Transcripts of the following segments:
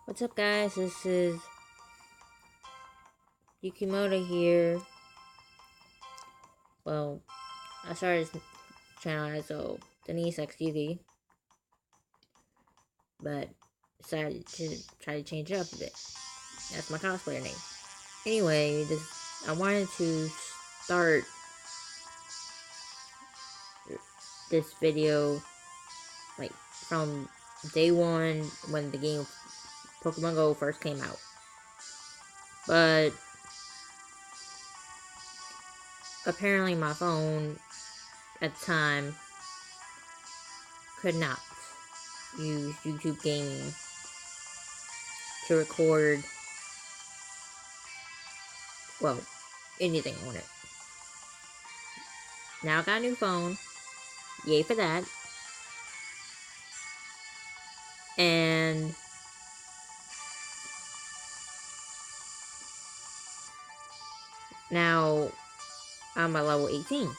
What's up, guys? This is Yukimoto here. Well, I started this channel as Denise X Yuki, but decided to try to change it up a bit. That's my cosplayer name. Anyway, I wanted to start this video like from day one when the game Pokemon GO first came out. But apparently my phone at the time could not use YouTube Gaming to record, well, anything on it. Now I got a new phone. Yay for that. And now I'm at level 18.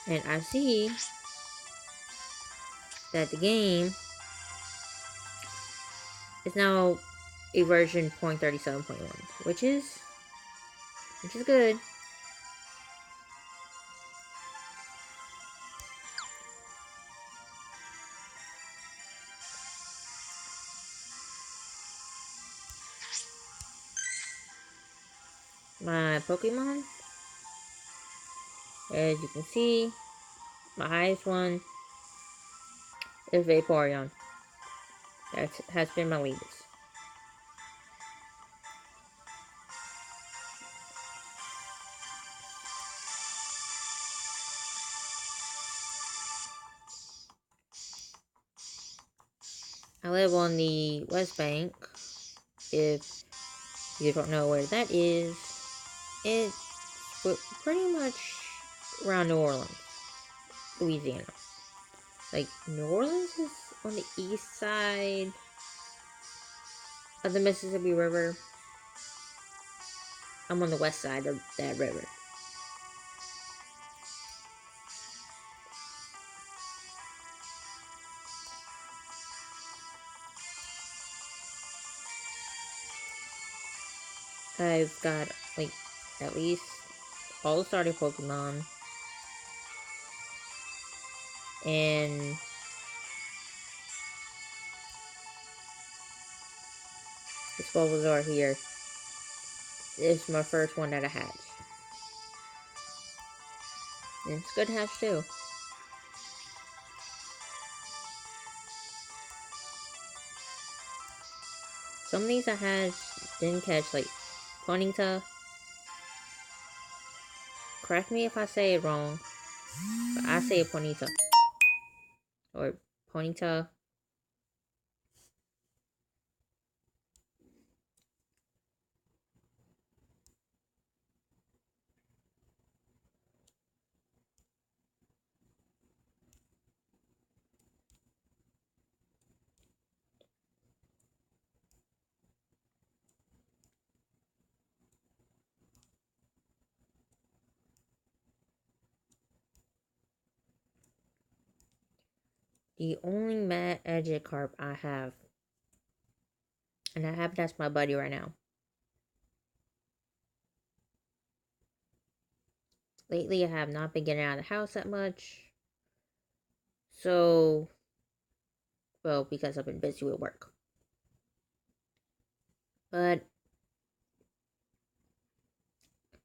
And I see that the game is now a version 0.37.1, which is good. My Pokemon, as you can see, my highest one is Vaporeon. That has been my latest. I live on the West Bank. If you don't know where that is, it's pretty much around New Orleans, Louisiana. Like, New Orleans is on the east side of the Mississippi River. I'm on the west side of that river. I've got, like, at least all the starting Pokemon. And this Bulbasaur here is my first one that I hatched. And it's good to hatch too. Some of these I hatched didn't catch, like Ponyta. Correct me if I say it wrong, but I say Ponyta. Or Ponyta. The only Magikarp I have, and I have that's my buddy right now. Lately, I have not been getting out of the house that much. So, well, because I've been busy with work. But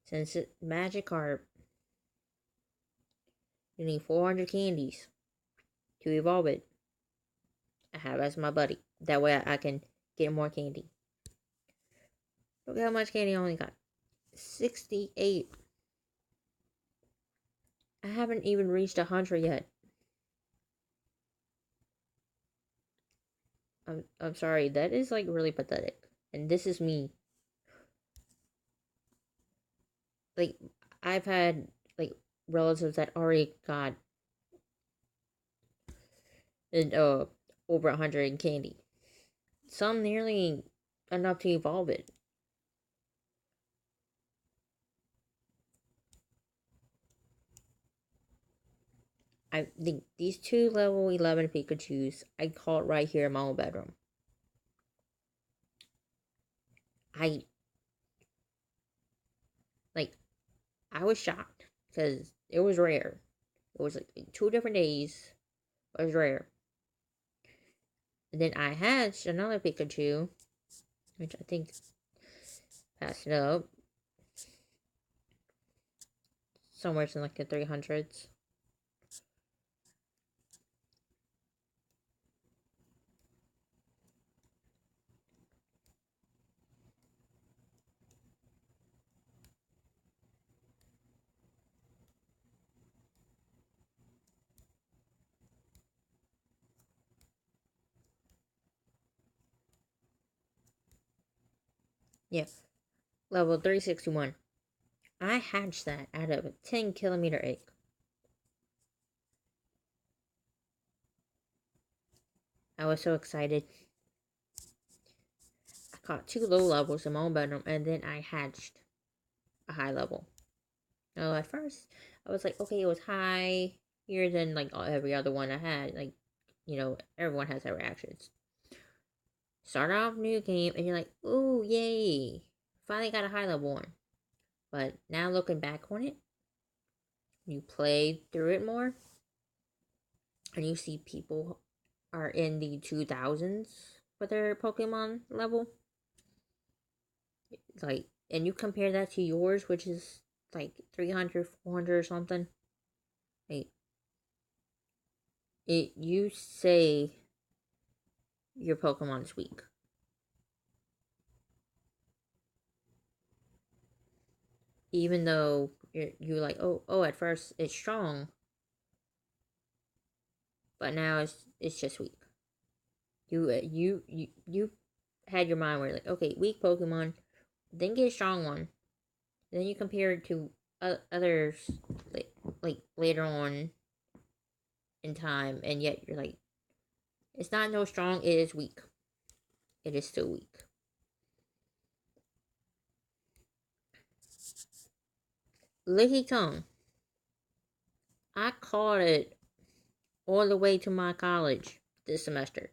since it's Magikarp, you need 400 candies to evolve it. I have as my buddy. That way I can get more candy. Look how much candy I only got. 68. I haven't even reached 100 yet. I'm sorry. That is like really pathetic. And this is me. Like, I've had like relatives that already got over 100 in candy. Some nearly enough to evolve it. I think these two level 11 Pikachus I caught right here in my own bedroom. I like I was shocked because it was rare. It was like 2 different days. It was rare. And then I hatched another Pikachu, which I think passed it up somewhere in like the 300s. Yeah, level 361. I hatched that out of a 10 kilometer egg. I was so excited. I caught 2 low levels in my own bedroom, and then I hatched a high level. Oh, at first, I was like, okay, it was higher than like every other one I had. Like, everyone has their reactions. Start off new game, and you're like, ooh, yay! Finally got a high level one. But now looking back on it, you play through it more, and you see people are in the 2000s for their Pokemon level. Like, and you compare that to yours, which is like 300, 400 or something. Like, you say your Pokemon is weak. Even though you're like, oh, at first it's strong, but now it's just weak. You had your mind where like, okay, weak Pokemon, then get a strong one, then you compare it to others like later on in time, and yet you're like, it's not no strong, it is weak. It is still weak. Licky Tongue. I caught it all the way to my college this semester.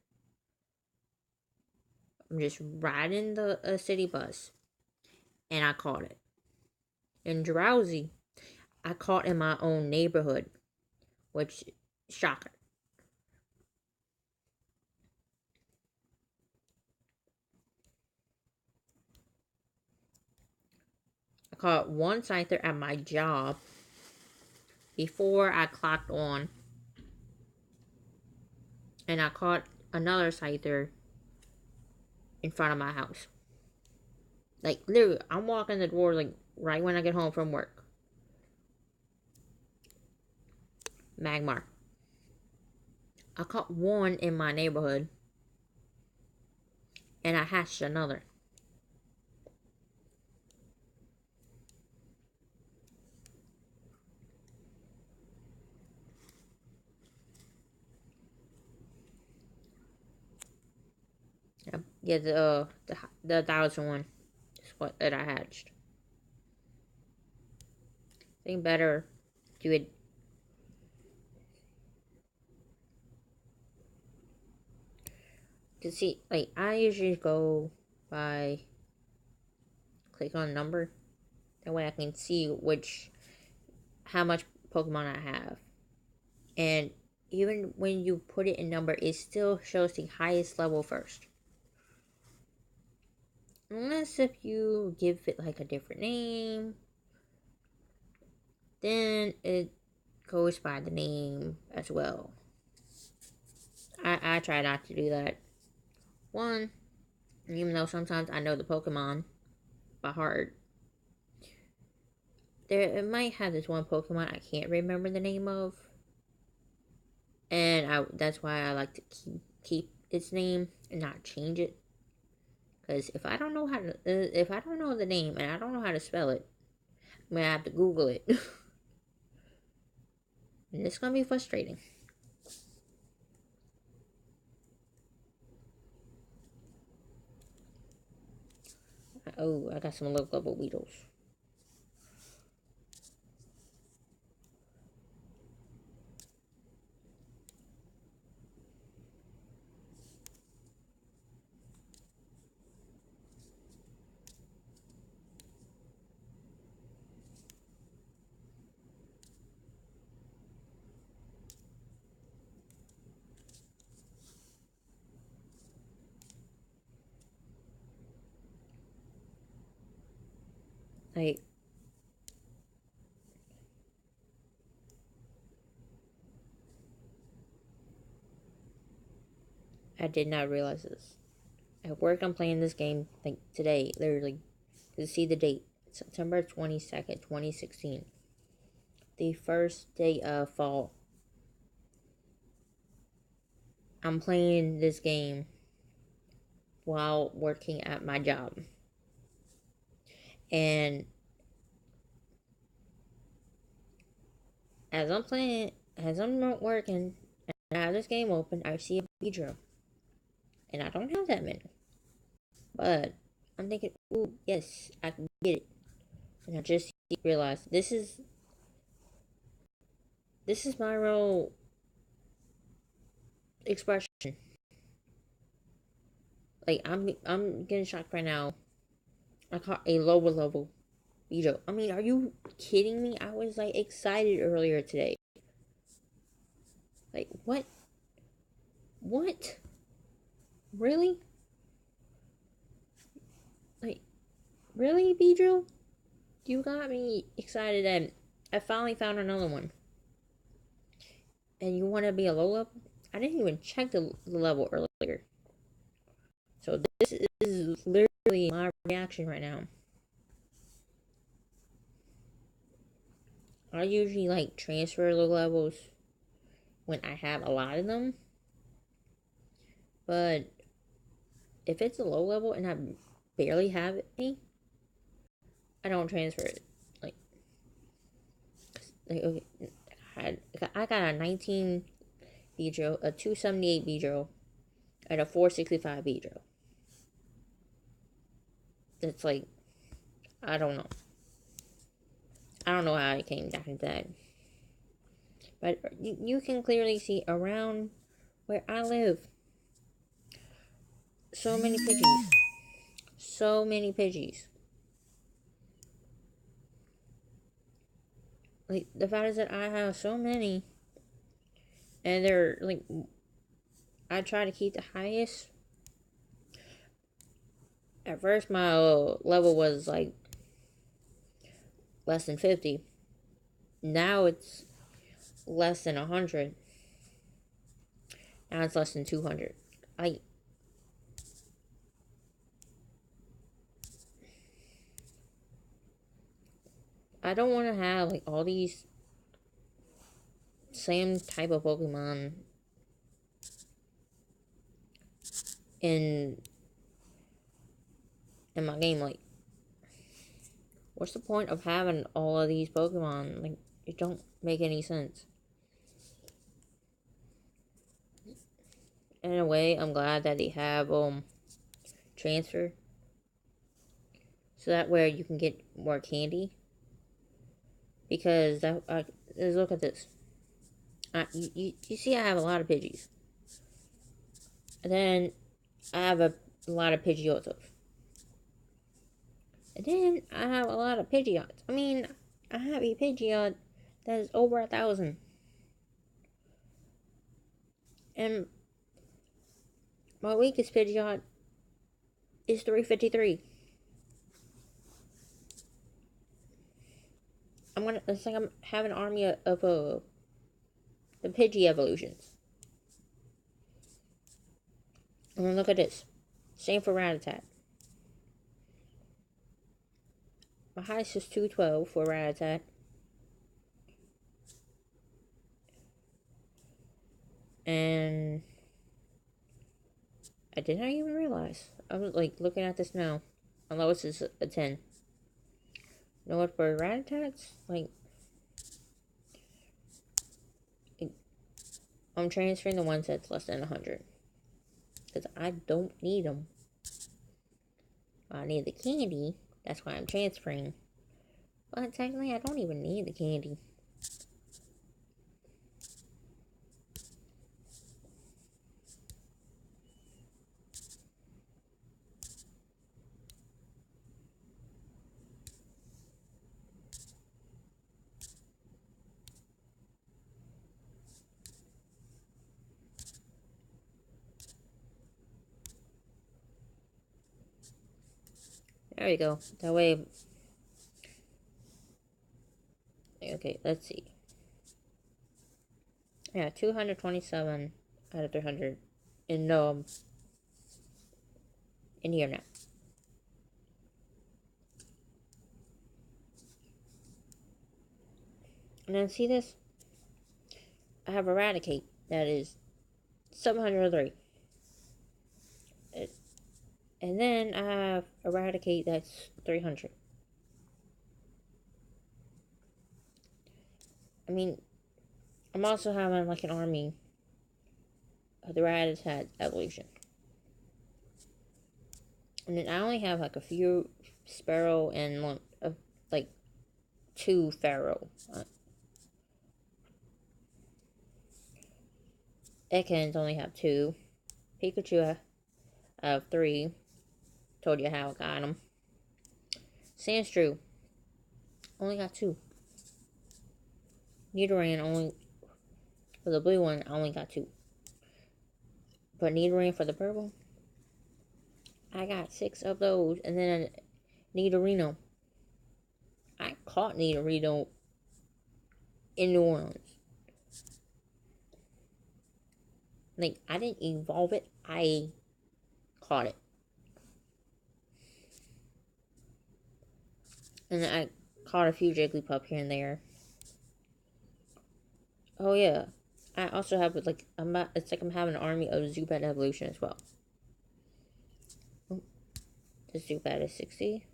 I'm just riding the city bus, and I caught it. And Drowsy, I caught in my own neighborhood, which, shocker. I caught one Scyther at my job before I clocked on, and I caught another Scyther in front of my house. Like, literally, I'm walking the door, like, right when I get home from work. Magmar. I caught one in my neighborhood, and I hatched another. Yeah, the 1,000 is what that I hatched. I think better do it. To see, like, I usually go by click on number. That way I can see how much Pokemon I have. And even when you put it in number, it still shows the highest level first. Unless if you give it like a different name, then it goes by the name as well. I try not to do that. One, even though sometimes I know the Pokemon by heart, it might have this one Pokemon I can't remember the name of, and that's why I like to keep its name and not change it. Because if I don't know if I don't know the name and I don't know how to spell it, I'm gonna have to Google it, and it's gonna be frustrating. Oh, I got some low level Weedles. Like, I did not realize this. At work, I'm playing this game, like, today, literally. To see the date. September 22nd, 2016. The first day of fall. I'm playing this game while working at my job. And as I'm playing, as I'm not working, and I have this game open, I see a Beedrill. And I don't have that many. But I'm thinking, ooh, yes, I can get it. And I just realized this is my real expression. Like, I'm getting shocked right now. I caught a lower level Beedrill. I mean, are you kidding me? I was like excited earlier today. Like, what? What? Really? Like, really, Beedrill? You got me excited that I finally found another one. And you want to be a low level? I didn't even check the level earlier. So this is literally my reaction right now. I usually like transfer low levels when I have a lot of them. But if it's a low level and I barely have any, I don't transfer it. Like okay, I got a 19 Beedrill, a 278 Beedrill, and a 465 Beedrill. It's like, I don't know. I don't know how I came down to that. But you can clearly see around where I live, so many Pidgeys. So many Pidgeys. Like, the fact is that I have so many, and they're, like, I try to keep the highest. At first, my level was, like, less than 50. Now it's less than 100. Now it's less than 200. I don't want to have, like, all these same type of Pokemon in my game. Like, what's the point of having all of these Pokemon? Like, it don't make any sense. In a way, I'm glad that they have transfer, so that way you can get more candy. Because look at this. You see, I have a lot of Pidgeys. And then I have a lot of Pidgeotos. And then I have a lot of Pidgeots. I mean, I have a Pidgeot that is over 1,000. And my weakest Pidgeot is 353. It's like I'm having an army of the Pidgey evolutions. And then look at this. Same for Rattata. My highest is 212 for Rattata. And I did not even realize. I was like looking at this now. My lowest is a 10. You know what, for Rattatas? Like, I'm transferring the ones that's less than 100. Because I don't need them. I need the candy. That's why I'm transferring. But technically, I don't even need the candy. There we go. That way, Okay, let's see. Yeah, 227 out of 300 in here now. And then see this? I have Eradicate. That is 703. And then I have Eradicate. That's 300. I mean, I'm also having like an army of the Rattata evolution. And then I only have like a few Sparrow and like 2 Pharaoh. Ekans only have 2. Pikachu I have 3. Told you how I got them. Sandstrew only got 2. Nidoran only, for the blue one, I only got 2. But Nidoran for the purple, I got 6 of those. And then Nidorino. I caught Nidorino in New Orleans. Like, I didn't evolve it. I caught it. And I caught a few Jigglypuff here and there. Oh, yeah. I also have, like, it's like I'm having an army of Zubat evolution as well. Oh, the Zubat is 60.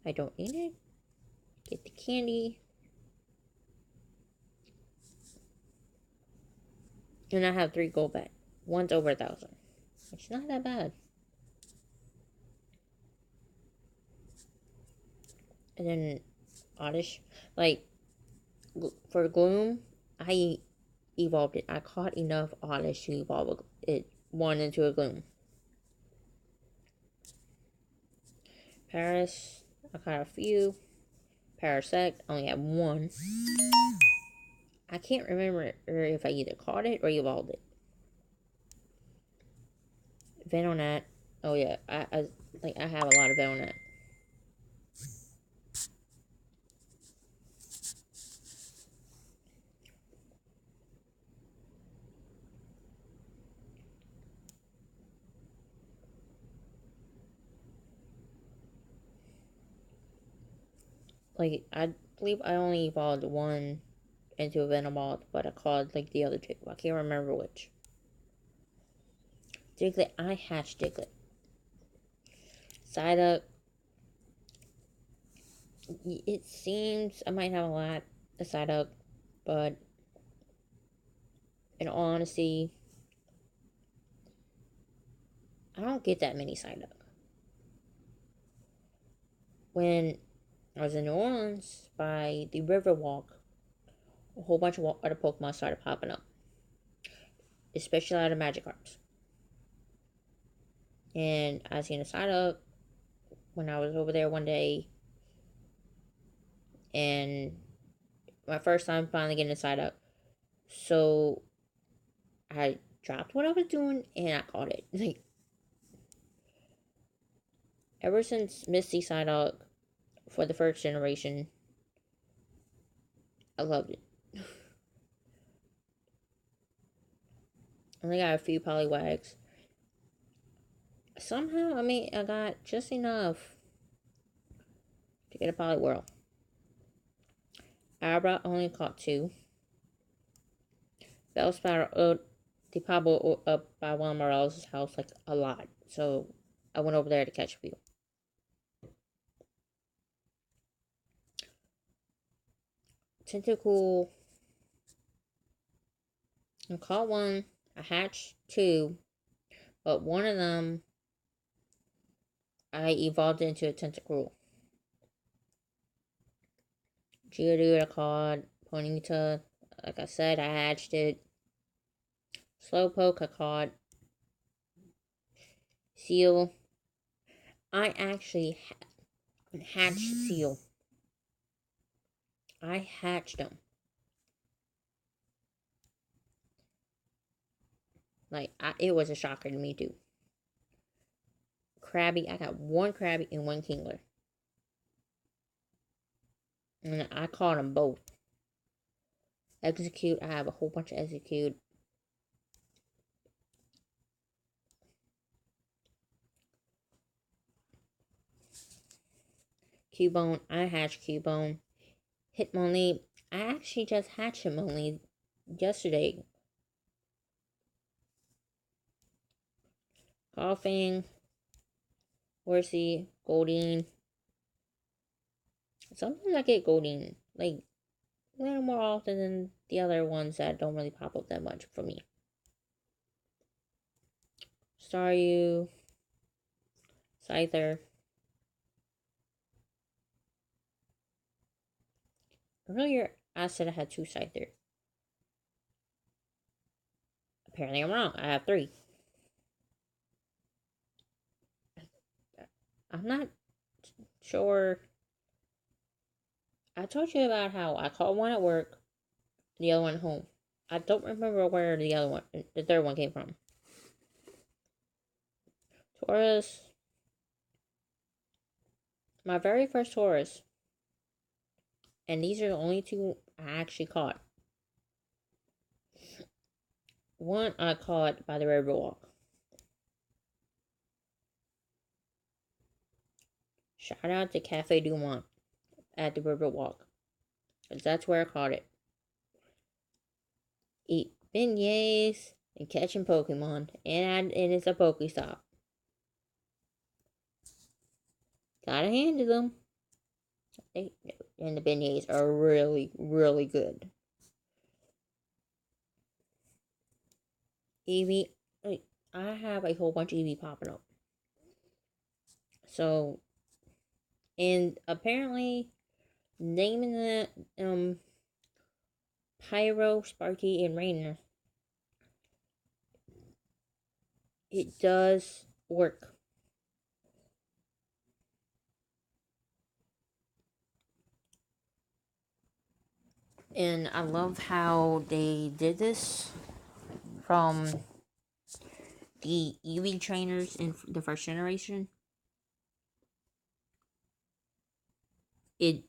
I don't need it. Get the candy. And I have 3 Golbat. One's over 1,000. It's not that bad. And then Oddish. Like, for Gloom, I evolved it. I caught enough Oddish to evolve one into a Gloom. Paris, I caught a few. Parasect, I only have 1. I can't remember if I either caught it or evolved it. Venonat. Oh yeah, I have a lot of Venonat. Like, I believe I only evolved 1 into a Venomoth, but I caught like the other 2. I can't remember which. Diglett, I hatched Diglett. Psyduck, it seems I might have a lot of Psyduck, but in all honesty, I don't get that many Psyduck. When I was in New Orleans by the Riverwalk, a whole bunch of other Pokemon started popping up, especially out of Magikarps. And I seen a Psyduck when I was over there one day, and my first time finally getting a Psyduck. So I dropped what I was doing and I caught it. Like, ever since Misty Psyduck for the first generation, I loved it. I only got a few Poliwags. Somehow, I got just enough to get a Poliwhirl. Abra only caught 2. Bellsprout, they popped up by one of Morales' house like a lot. So I went over there to catch a few. Tentacool, I caught 1. I hatched 2. But one of them, I evolved into a Tentacool. Geodude I caught. Ponyta, like I said, I hatched it. Slowpoke I caught. Seal. I actually hatched Seal. I hatched them. Like, it was a shocker to me, too. Krabby, I got 1 Krabby and 1 Kingler. And I caught them both. Execute. I have a whole bunch of execute. Cubone. I hatched Cubone. Hitmonlee. I actually just hatched Hitmonlee yesterday. Coughing. Horsey. Goldeen. Sometimes I get Goldeen. Like, a little more often than the other ones that don't really pop up that much for me. Staryu. Scyther. Earlier, I said I had 2 Scyther. Apparently, I'm wrong. I have 3. I'm not sure. I told you about how I caught one at work, the other one at home. I don't remember where the third one came from. Taurus. My very first Taurus. And these are the only 2 I actually caught. One I caught by the Riverwalk. Shout out to Cafe Dumont at the Riverwalk. Because that's where I caught it. Eat beignets and catching Pokemon. And it's a Pokestop. Gotta hand them. And the beignets are really, really good. Eevee, I have a whole bunch of Eevee popping up. So, and apparently, naming the Pyro, Sparky, and Rainer, it does work. And I love how they did this from the Eevee trainers in the first generation. It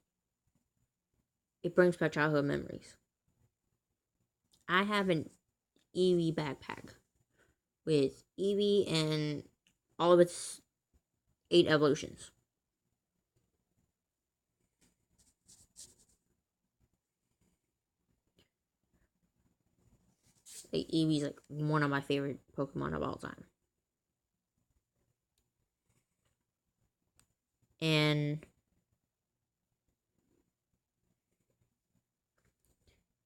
brings back childhood memories. I have an Eevee backpack with Eevee and all of its 8 evolutions. Like, Eevee's like one of my favorite Pokemon of all time. And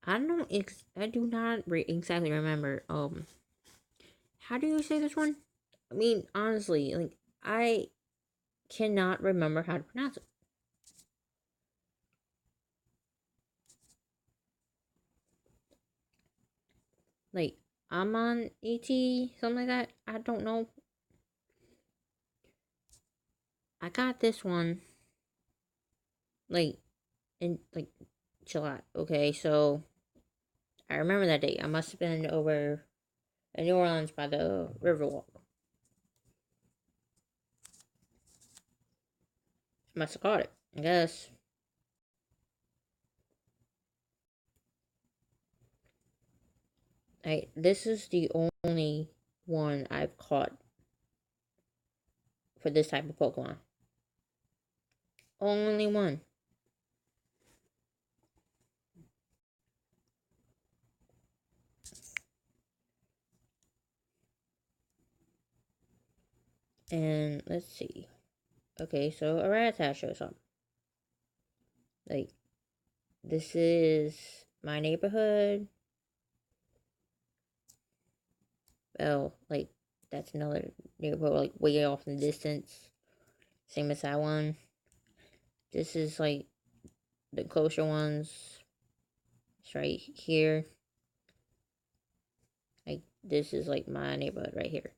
I do not exactly remember. How do you say this one? I mean, honestly, like, I cannot remember how to pronounce it. Like, Amon ET, something like that. I don't know. I got this one, like, in, like, July. Okay, so I remember that date. I must have been over in New Orleans by the Riverwalk. I must have caught it, I guess. This is the only one I've caught for this type of Pokemon. Only one. And let's see. Okay, so a Rattata shows up. Like, this is my neighborhood. Well, like, that's another neighborhood, like, way off in the distance. Same as that one. This is, like, the closer ones. It's right here. Like, this is, like, my neighborhood right here.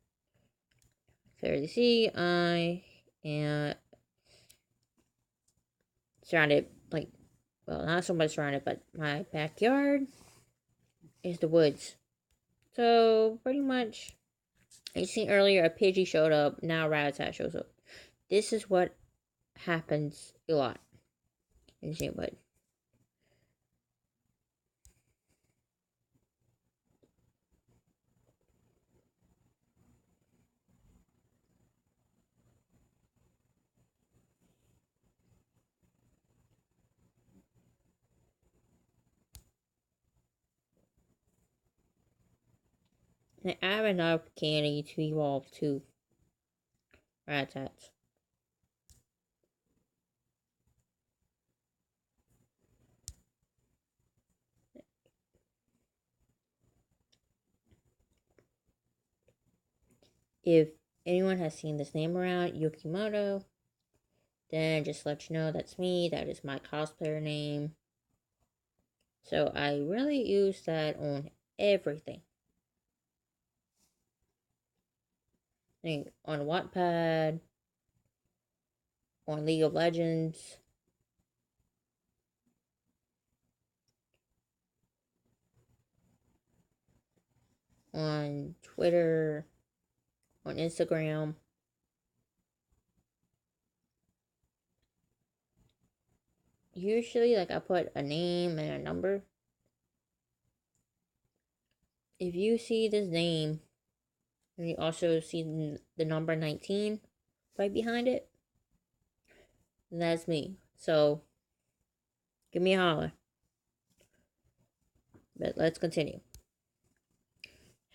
Clearly see, I am surrounded, like, well, not so much surrounded, but my backyard is the woods. So, pretty much, you seen earlier, a Pidgey showed up, now Rattata shows up. This is what happens a lot in this neighborhood. I have enough candy to evolve 2 Rattats. If anyone has seen this name around, Yukimoto, then just let you know that's me. That is my cosplayer name. So I really use that on everything. On Wattpad, on League of Legends, on Twitter, on Instagram. Usually, like, I put a name and a number. If you see this name, and you also see the number 19 right behind it, that's me. So, give me a holler. But let's continue.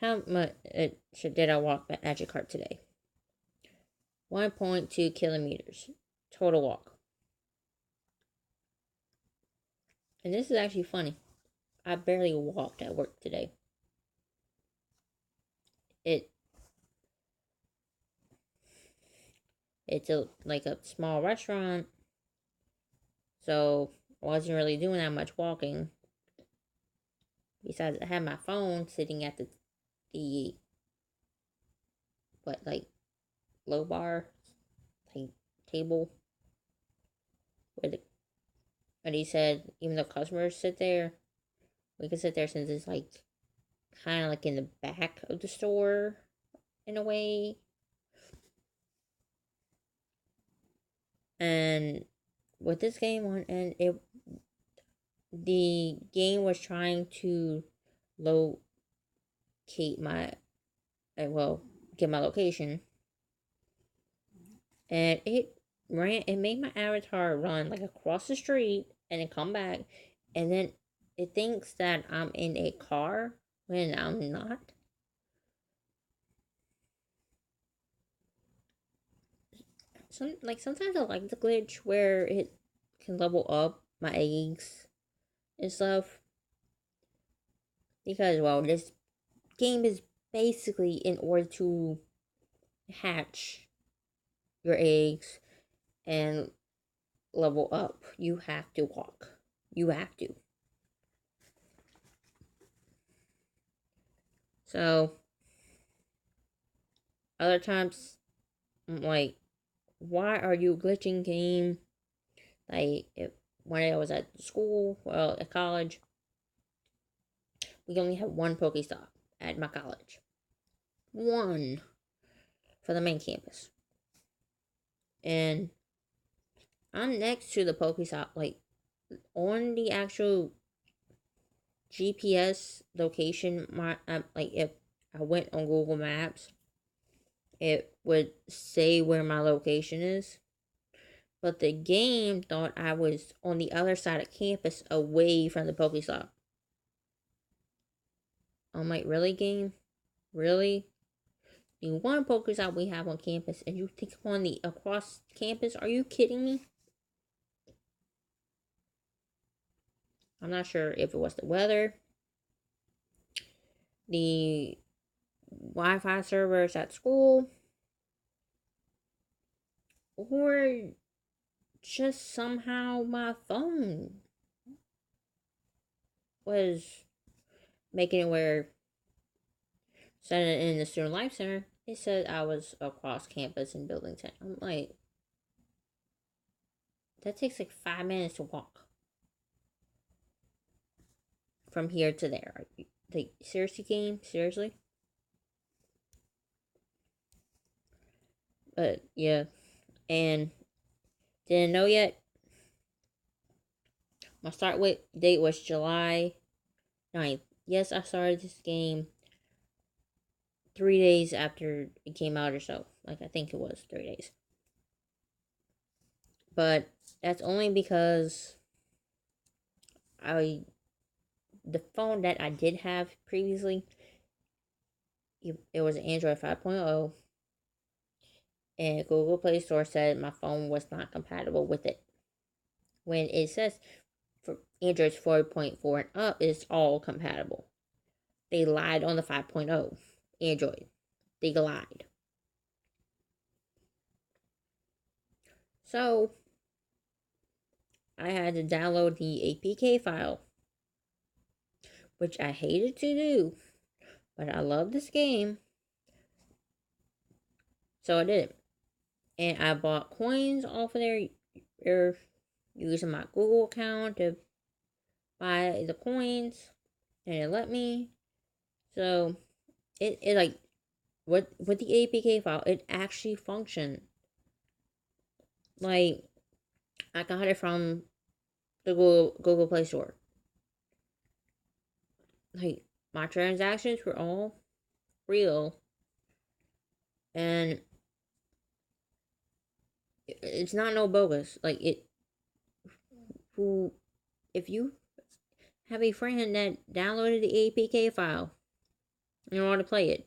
How much did I walk at Magic Cart today? 1.2 kilometers total walk. And this is actually funny. I barely walked at work today. It's like a small restaurant, so I wasn't really doing that much walking. Besides, I had my phone sitting at the low bar table where but he said even though customers sit there, we can sit there since it's like kind of like in the back of the store in a way. And with this game on, and the game was trying to locate my, get my location, and it made my avatar run like across the street and then come back, and then it thinks that I'm in a car when I'm not. Sometimes I like the glitch where it can level up my eggs and stuff, because this game is basically in order to hatch your eggs and level up, you have to walk. You have to. So, other times, I'm like, why are you glitching game? When I was at school, at college, we only had one Pokestop at my college. One for the main campus. And I'm next to the Pokestop, on the actual GPS location, if I went on Google Maps, it would say where my location is. But the game thought I was on the other side of campus away from the Pokestop. I'm like, really, game? Really? The one Pokestop we have on campus, and you think I'm on the across campus? Are you kidding me? I'm not sure if it was the weather, the Wi-Fi servers at school, or just somehow my phone was making it where, sending it in the Student Life Center, it said I was across campus in Building 10. I'm like, that takes like 5 minutes to walk from here to there. Like, seriously, game? Seriously? But, yeah. And, didn't know yet. My start date was July 9th. Yes, I started this game 3 days after it came out or so. I think it was 3 days. But that's only because the phone that I did have previously, it was Android 5.0, and Google Play Store said my phone was not compatible with it. When it says for Android 4.4 and up, it's all compatible. They lied on the 5.0 Android. They lied. So, I had to download the APK file, which I hated to do, but I love this game. So I did it. And I bought coins off of there using my Google account to buy the coins, and it let me. So it like with the APK file, it actually functioned. Like I got it from the Google Play Store. Like my transactions were all real, and it's not no bogus. Like who if you have a friend that downloaded the APK file and you want to play it,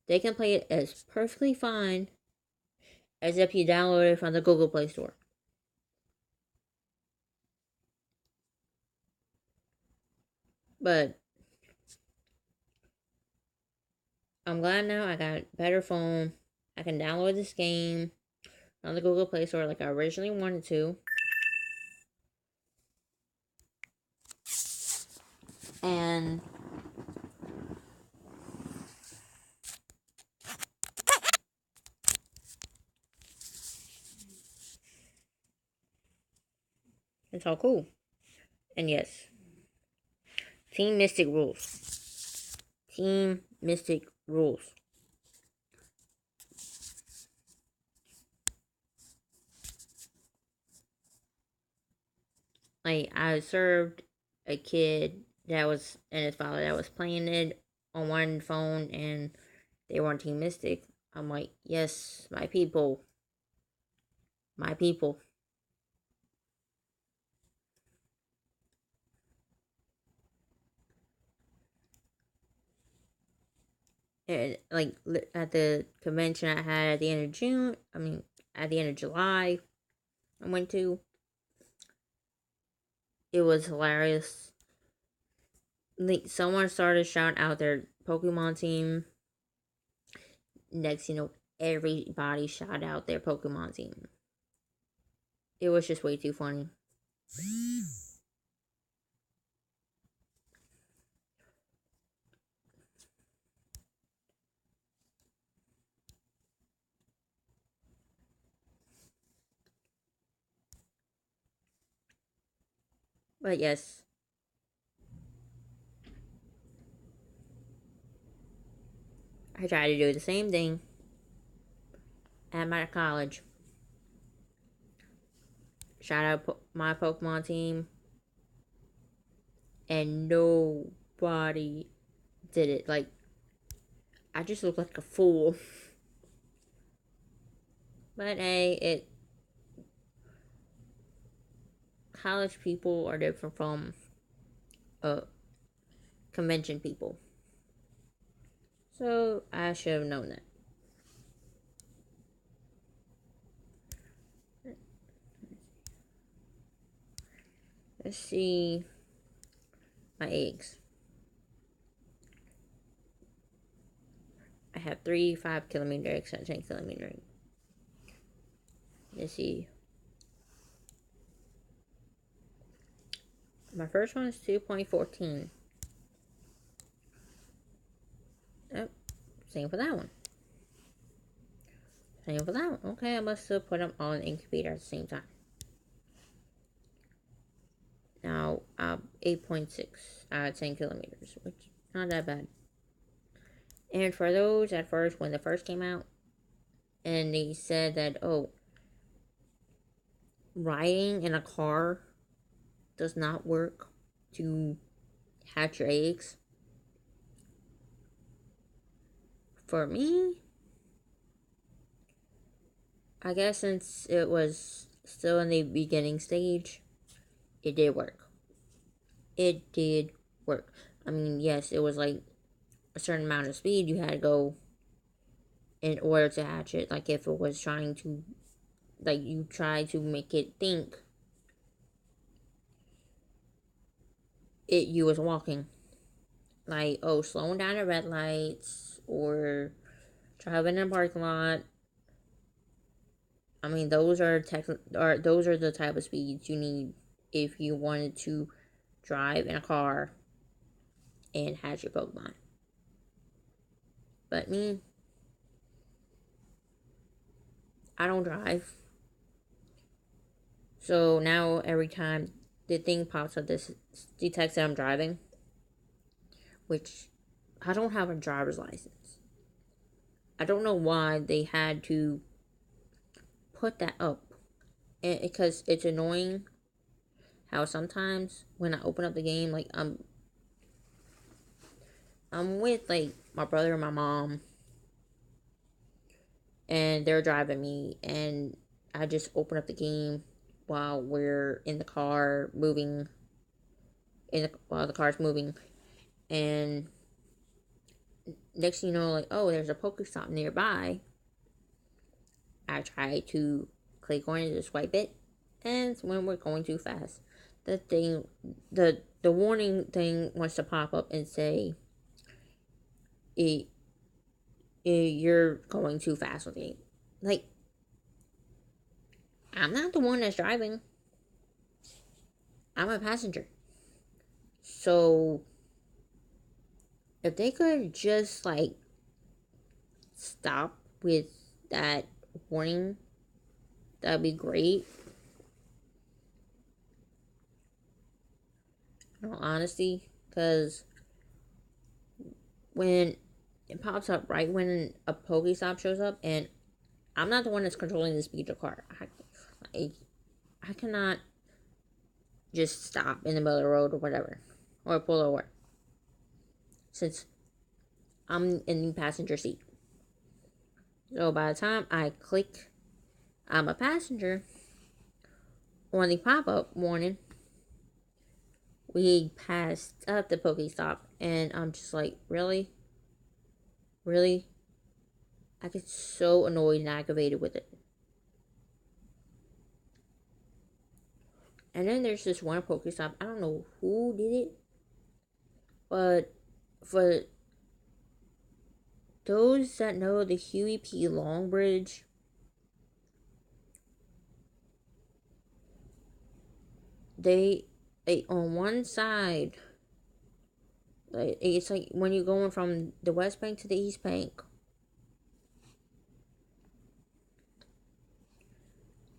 they can play it as perfectly fine as if you download it from the Google Play Store. But I'm glad now I got a better phone. I can download this game on the Google Play Store like I originally wanted to. And it's all cool. And yes, Team Mystic rules. Team Mystic rules. Like, I served a kid that was, and his father that was playing it on one phone, and they were on Team Mystic. I'm like, yes, my people. My people. And, like, at the convention I had at the end of June, at the end of July, I went to, it was hilarious. Like, someone started shouting out their Pokemon team. Next, everybody shouted out their Pokemon team. It was just way too funny. But yes, I tried to do the same thing at my college. Shout out my Pokemon team, and nobody did it. Like, I just looked like a fool. But hey, college people are different from convention people. So I should have known that. Let's see my eggs. I have 3 5-kilometer eggs and 10-kilometer eggs. Let's see. My first one is 2.14. Yep. Same for that one. Same for that one. Okay, I must have put them all in the incubator at the same time. Now, 8.6 out of 10 kilometers, which not that bad. And for those at first, when they first came out, and they said that, oh, riding in a car does not work to hatch your eggs. For me, I guess since it was still in the beginning stage, it did work. It did work. I mean, yes, it was like a certain amount of speed you had to go in order to hatch it. Like if it was trying to, like you try to make it think you was walking. Like, oh, slowing down at red lights or driving in a parking lot. I mean, those are the type of speeds you need if you wanted to drive in a car and hatch your Pokemon. But me, I don't drive. So now every time the thing pops up, this detects that I'm driving, which I don't have a driver's license. I don't know why they had to put that up. Because it's annoying how sometimes when I open up the game, like I'm with like my brother and my mom, and they're driving me, and I just open up the game while we're in the car moving, while the car's moving, and next thing you know, like, oh, there's a Pokestop nearby. I try to click on it to swipe it, and when we're going too fast, the thing, the warning thing wants to pop up and say, you're going too fast with it. Like, I'm not the one that's driving. I'm a passenger. So, if they could just, like, stop with that warning, that'd be great. In all honesty, because when it pops up right when a Pokestop shows up, and I'm not the one that's controlling the speed of the car. I cannot just stop in the middle of the road or whatever, or pull over, since I'm in the passenger seat. So by the time I click I'm a passenger on the pop-up warning, we passed up the Pokestop, and I'm just like, really? Really? I get so annoyed and aggravated with it. And then there's this one Pokestop, I don't know who did it, but for those that know the Huey P. Long Bridge, they on one side, like, it's like when you're going from the West Bank to the East Bank,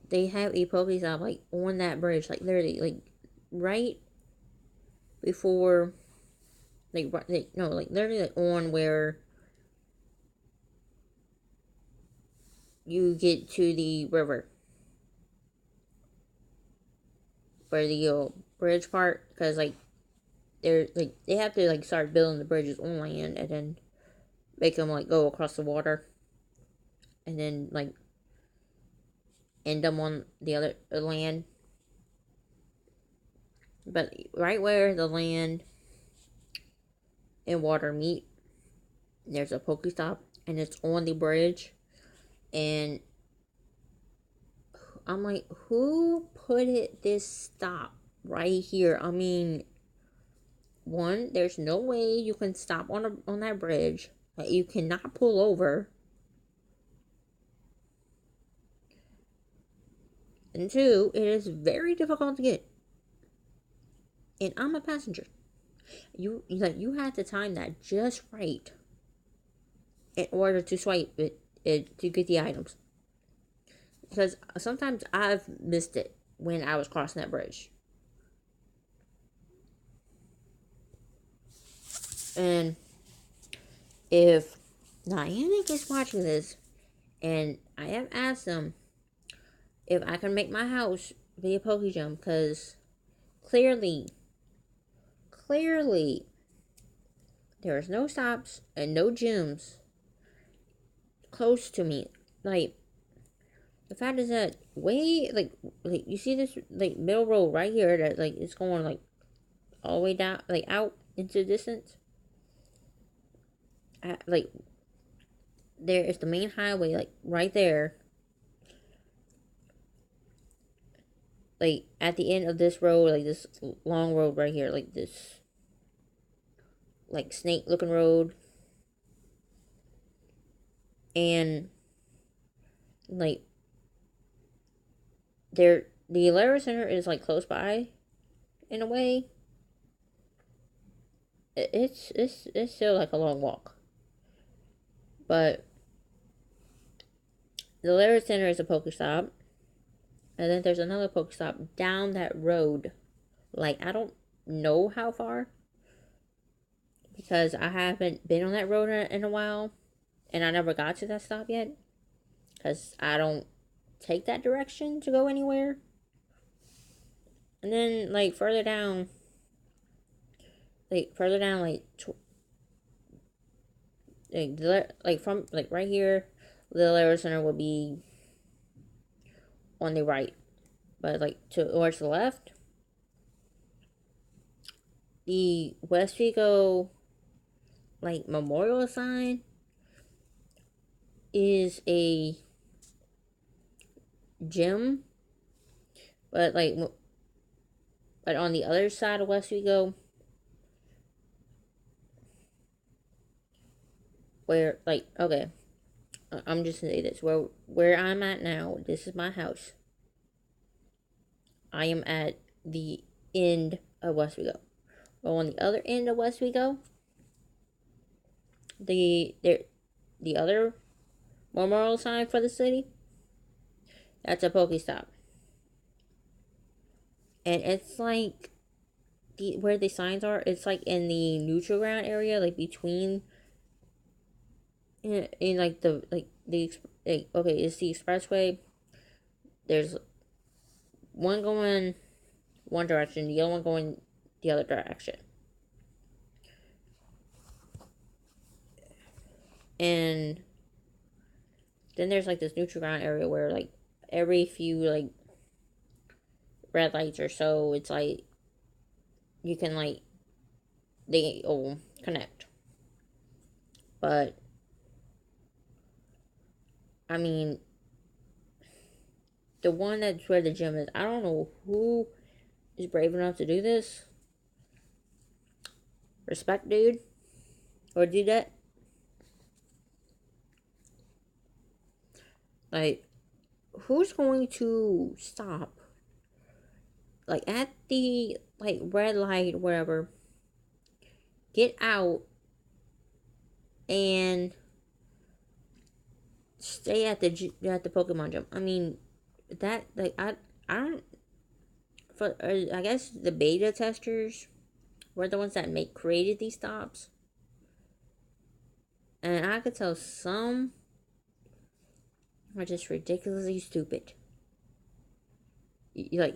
they have a Pokestop like on that bridge, like literally, like right before, like no, like literally like on where you get to the river, where the bridge part, because like they're like they have to like start building the bridges on land and then make them like go across the water, and then like end them on the other land. But right where the land and water meet, there's a Pokestop, and it's on the bridge. And I'm like, who put this stop right here? I mean, one, there's no way you can stop on that bridge. Like, you cannot pull over. And two, it is very difficult to get. And I'm a passenger. You have to time that just right in order to swipe it to get the items. Because sometimes I've missed it when I was crossing that bridge. And if Niantic is watching this, and I have asked them if I can make my house be a Pokegym, because clearly, there's no stops and no gyms close to me. Like, the fact is that like you see this like middle road right here that like it's going like all the way down, like out. into the distance. Like there is the main highway, like right there. Like at the end of this road, like this long road right here, like this, like snake looking road, and like there, the Alara Center is like close by, in a way. It's still like a long walk, but the Alara Center is a Pokestop, and then there's another Pokestop down that road. Like I don't know how far because I haven't been on that road in a while, and I never got to that stop yet because I don't take that direction to go anywhere. And then like further down, like from like right here, the Alara Center would be on the right, but like towards the left, the Westfico like memorial sign is a gym, but on the other side of Westfico, where like okay, I'm just gonna say this, where I'm at now, this is my house. I am at the end of Westfico. Well, on the other end of Westfico, the other memorial sign for the city, that's a Pokestop. And it's like where the signs are, it's like in the neutral ground area, like between in like the okay, it's the expressway. There's one going one direction, the other one going the other direction. And then there's like this neutral ground area where like every few like red lights or so, it's like you can like they all connect. But I mean, the one that's where the gym is, I don't know who is brave enough to do this. Respect, dude, or do that. Like, who's going to stop? Like at the like red light, whatever. Get out and stay at the Pokemon gym. I mean, that like I don't. For I guess the beta testers were the ones that created these stops, and I could tell some are just ridiculously stupid. You're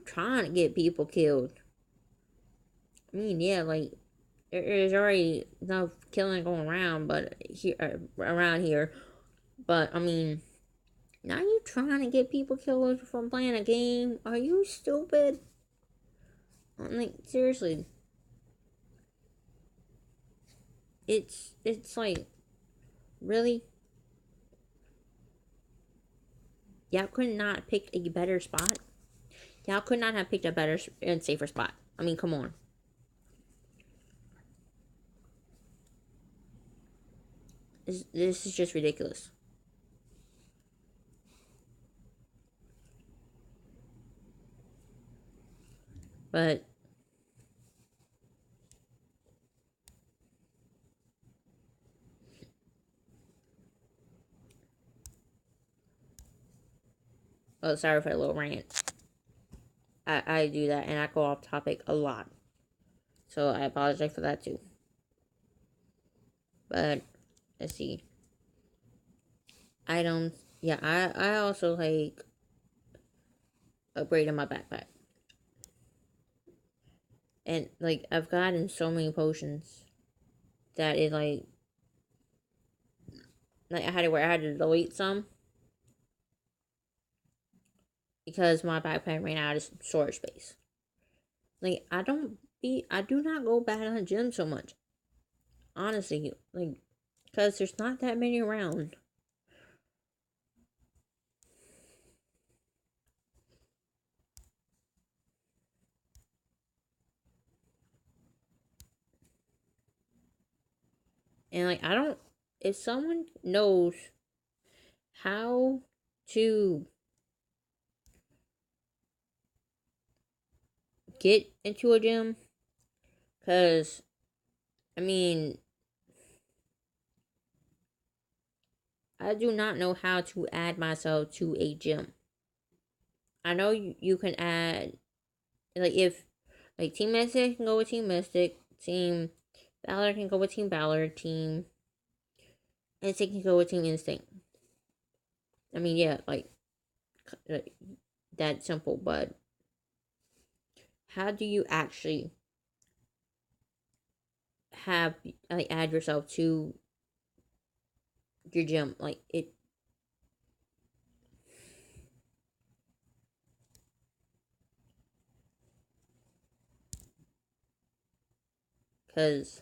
trying to get people killed. I mean, yeah, like there's already enough killing going around, but around here. But I mean, now you trying to get people killed from playing a game? Are you stupid? I'm like, seriously. It's like, really? Y'all could not have picked a better spot. Y'all could not have picked a better and safer spot. I mean, come on. This is just ridiculous. But oh, sorry for a little rant. I do that and I go off topic a lot. So I apologize for that too. But let's see. Items. Yeah, I also like upgraded my backpack. And like I've gotten so many potions that it like I had to delete some because my backpack ran out of storage space. Like I don't I do not go bad on gym so much. Honestly, like, because there's not that many around. And, like, I don't, if someone knows how to get into a gym, because, I mean, I do not know how to add myself to a gym. I know you can add, like, if, like, Team Mystic can go with Team Mystic, Team Valor can go with Team Valor, Team Instinct can go with Team Instinct. I mean, yeah, like that simple, but how do you actually have, like, add yourself to your gym? Like, it, because,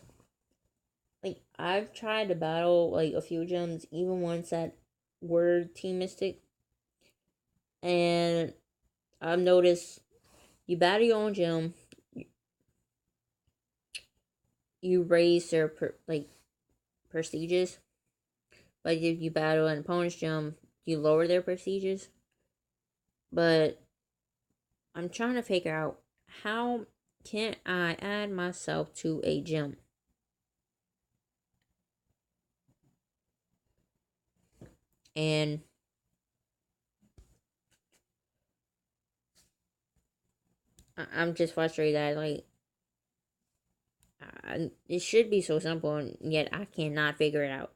like, I've tried to battle, like, a few gyms, even ones that were Team Mystic, and I've noticed you battle your own gym, you raise their, like, prestiges, but if you battle an opponent's gym, you lower their prestiges. But I'm trying to figure out how can I add myself to a gym? And I'm just frustrated that, like, it should be so simple, and yet I cannot figure it out.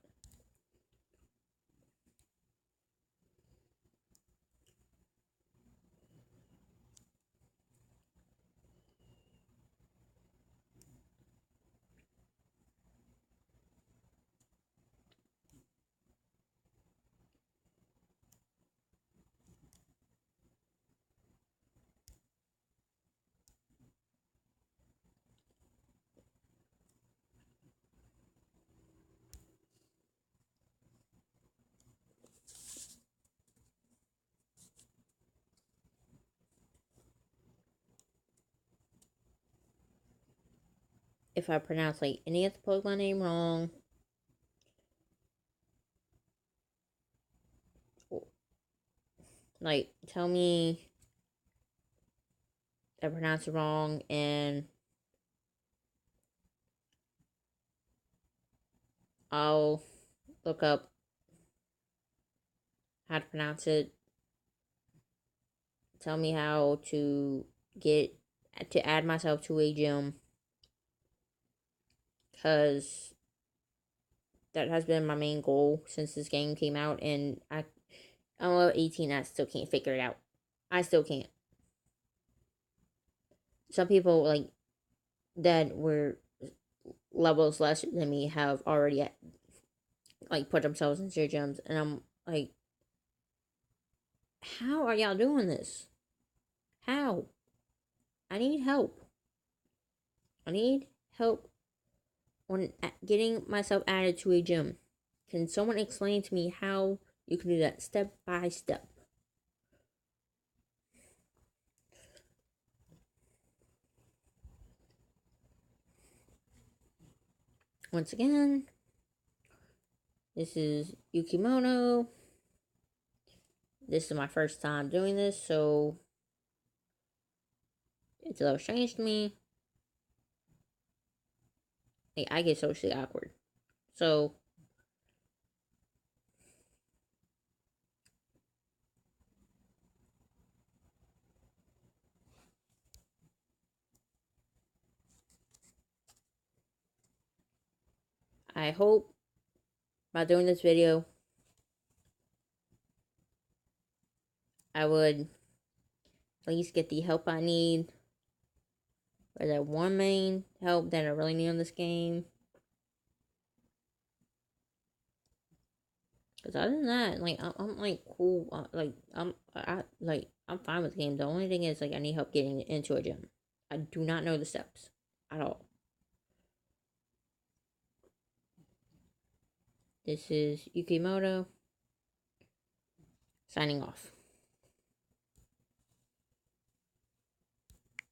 If I pronounce, like, any of the Pokemon name wrong, like, tell me I pronounce it wrong, and I'll look up how to pronounce it. Tell me how to get to add myself to a gym, because that has been my main goal since this game came out, and I'm level 18. I still can't figure it out. I still can't. Some people, like, that were levels less than me have already, like, put themselves into their gyms, and I'm like, how are y'all doing this? How? I need help. I need help on getting myself added to a gym. Can someone explain to me how you can do that step by step? Once again, this is Yukimono. This is my first time doing this, so it's a little strange to me. Like, I get socially awkward. So, I hope by doing this video, I would at least get the help I need, or that one main help that I really need on this game. Because other than that, like, I'm like, cool. I'm fine with the game. The only thing is, like, I need help getting into a gym. I do not know the steps. at all. This is Yukimoto signing off.